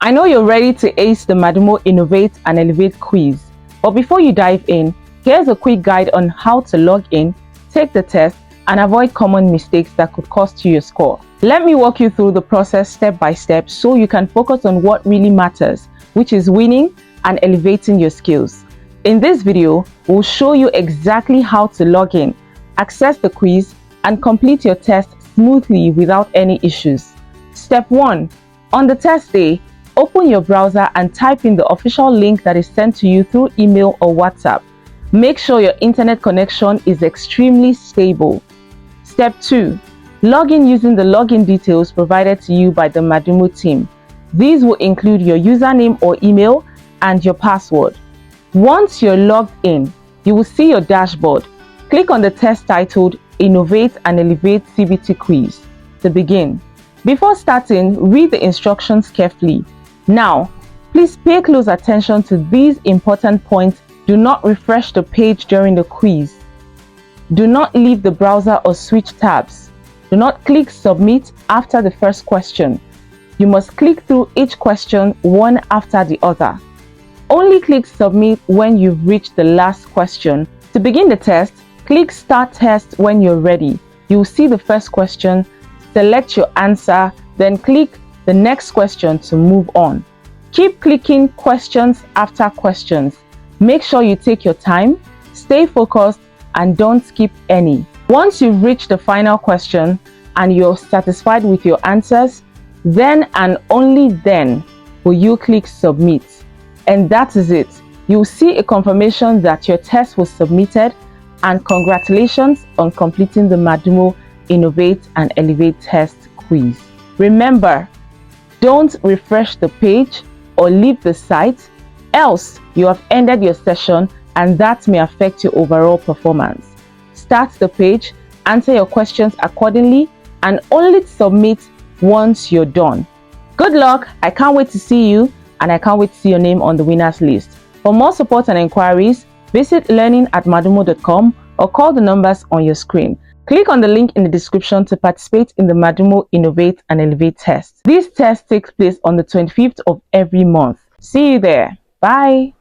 I know you're ready to ace the Mahdumo Innovate and Elevate quiz, but before you dive in, here's a quick guide on how to log in, take the test, and avoid common mistakes that could cost you your score. Let me walk you through the process step by step so you can focus on what really matters, which is winning and elevating your skills. In this video, we'll show you exactly how to log in, access the quiz, and complete your test smoothly without any issues. Step 1. On the test day, open your browser and type in the official link that is sent to you through email or WhatsApp. Make sure your internet connection is extremely stable. Step 2. Log in using the login details provided to you by the Mahdumo team. These will include your username or email and your password. Once you're logged in, you will see your dashboard. Click on the test titled Innovate and Elevate CBT Quiz to begin. Before starting, read the instructions carefully. Now, please pay close attention to these important points. Do not refresh the page during the quiz. Do not leave the browser or switch tabs. Do not click Submit after the first question. You must click through each question one after the other. Only click Submit when you've reached the last question. To begin the test, click Start Test when you're ready. You will see the first question, select your answer, then click the next question to move on. Keep clicking questions after questions. Make sure you take your time, stay focused, and don't skip any. Once you've reached the final question and you're satisfied with your answers, then and only then will you click Submit. And that is it. You'll see a confirmation that your test was submitted, and congratulations on completing the Mahdumo Innovate and Elevate test quiz. Remember, don't refresh the page or leave the site, else you have ended your session and that may affect your overall performance. Start the page, answer your questions accordingly, and only submit once you're done. Good luck! I can't wait to see you, and I can't wait to see your name on the winners list. For more support and inquiries, visit learning@mahdumo.com or call the numbers on your screen. Click on the link in the description to participate in the Mahdumo Innovate and Elevate test. This test takes place on the 25th of every month. See you there. Bye.